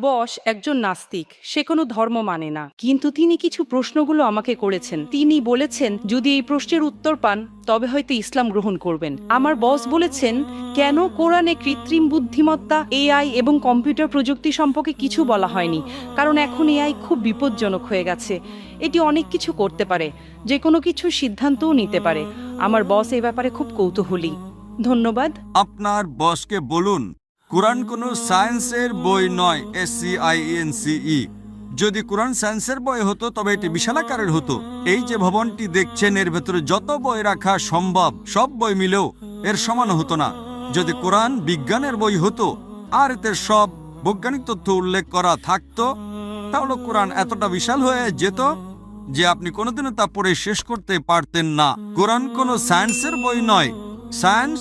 বস একজন নাস্তিক, সে কোনো ধর্ম মানে না, কিন্তু তিনি কিছু প্রশ্নগুলো আমাকে করেছেন। তিনি বলেছেন যদি এই প্রশ্নের উত্তর পান তবে হয়তো ইসলাম গ্রহণ করবেন। আমার বস বলেছেন কেন কোরআনে কৃত্রিম বুদ্ধিমত্তা, এআই এবং কম্পিউটার প্রযুক্তি সম্পর্কে কিছু বলা হয়নি। কারণ এখন এআই খুব বিপজ্জনক হয়ে গেছে। এটি অনেক কিছু করতে পারে, যে কোনো কিছু সিদ্ধান্তও নিতে পারে। আমার বস এই ব্যাপারে খুব কৌতূহলী। ধন্যবাদ। আপনার বসকে বলুন কোরআন কোনো সায়েন্সের বই নয়, SCIENCE। যদি কোরআন সায়েন্সের বই হতো তবে এটি বিশালাকারের হতো। এই যে ভবনটি দেখছেন এর ভেতরে যত বই রাখা সম্ভব সব বই মিলেও এর সমান হতো না। যদি কোরআন বিজ্ঞানের বই হতো আর এতে সব বৈজ্ঞানিক তথ্য উল্লেখ করা থাকতো, তাহলে কোরআন এতটা বিশাল হয়ে যেত যে আপনি কোনোদিনও তা পড়ে শেষ করতে পারতেন না। কোরআন কোনো সায়েন্সের বই নয়। সায়েন্স,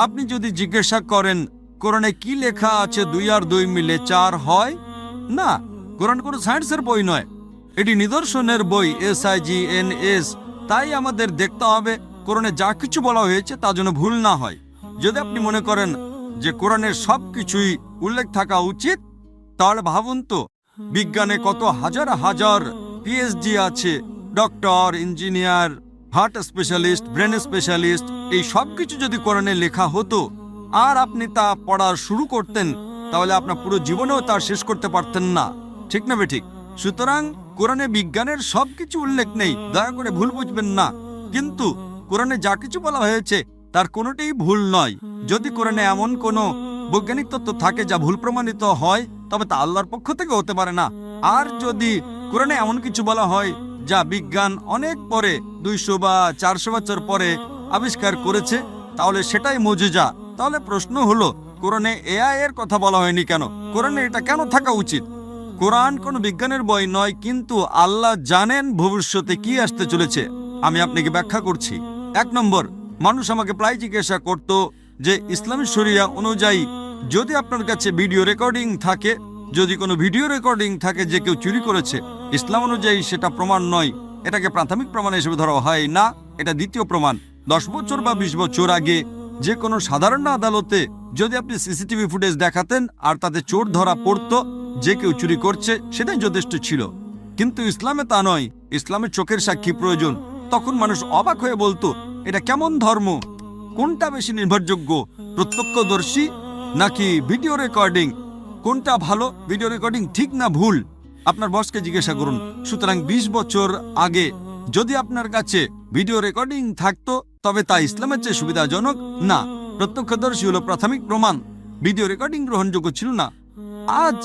আপনি যদি জিজ্ঞাসা করেন কোরআনে কি লেখা আছে 2 আর 2 মিলে 4 হয়, না, কোরআন কোনো সায়েন্সের বই নয়, এটি নিদর্শনের বই, SIGNS। তাই আমাদের দেখতে হবে কোরআনে যা কিছু বলা হয়েছে তা যেন ভুল না হয়। যদি আপনি মনে করেন যে কোরআনের সব কিছুই উল্লেখ থাকা উচিত, তাহলে ভাবুন তো বিজ্ঞানে কত হাজার হাজার PhD আছে, doctor, engineer, heart specialist, brain specialist. এই সব কিছু যদি কোরআনে লেখা হতো আর আপনি তা পড়া শুরু করতেন, তাহলে আপনার পুরো জীবনেও তা শেষ করতে পারতেন না। ঠিক না বেঠিক? সুতরাং কোরআনে বিজ্ঞানের সবকিছু উল্লেখ নেই, দয়া করে ভুল বুঝবেন না। কিন্তু কোরআনে যা কিছু বলা হয়েছে তার কোনোটাই ভুল নয়। যদি কোরআনে এমন কোনো বৈজ্ঞানিক তত্ত্ব থাকে যা ভুল প্রমাণিত হয়, তবে তা আল্লাহর পক্ষ থেকে হতে পারে না। আর যদি কোরআনে এমন কিছু বলা হয় যা বিজ্ঞান অনেক পরে, 200 বা 400 বছর পরে আবিষ্কার করেছে, তাহলে সেটাই মুজিজা। তাহলে প্রশ্ন হলো কোরআনে AI এর কথা বলা হয়নি কেন? কোরআনে এটা কেন থাকা উচিত? কোরআন কোনো বিজ্ঞানের বই নয়, কিন্তু আল্লাহ জানেন ভবিষ্যতে কি আসতে চলেছে। আমি আপনাকে ব্যাখ্যা করছি। 1 নম্বর, মানুষ আমাকে প্রায় জিজ্ঞাসা করত যে ইসলামী শরিয়া অনুযায়ী যদি আপনার কাছে ভিডিও রেকর্ডিং থাকে, যদি কোনো ভিডিও রেকর্ডিং থাকে যে কেউ চুরি করেছে, ইসলাম অনুযায়ী সেটা প্রমাণ নয়, এটাকে প্রাথমিক প্রমাণ হিসেবে ধরা হয় না, এটা দ্বিতীয় প্রমাণ। 10 বছর বা 20 বছর আগে যে কোনো সাধারণ আদালতে যদি আপনি সিসিটিভি ফুটেজ দেখাতেন আর তাতে চোর ধরা পড়তো যে কেউ চুরি করছে, সেটাই যথেষ্ট ছিল। কিন্তু ইসলামে তা নয়, ইসলামে চোখের সাক্ষী প্রয়োজন। তখন মানুষ অবাক হয়ে বলতো এটা কেমন ধর্ম, কোনটা বেশি নির্ভরযোগ্য, প্রত্যক্ষদর্শী নাকি ভিডিও রেকর্ডিং? কোনটা ভালো, ভিডিও রেকর্ডিং ঠিক না ভুল? আপনার বসকে জিজ্ঞাসা করুন। সুতরাং 20 বছর আগে যদি আপনার কাছে ভিডিও রেকর্ডিং থাকতো তবে তা ইসলামের চেয়ে সুবিধাজনক না। প্রত্যক্ষদর্শী হলো প্রাথমিক প্রমাণ, ভিডিও রেকর্ডিং গ্রহণযোগ্য ছিল না। আজ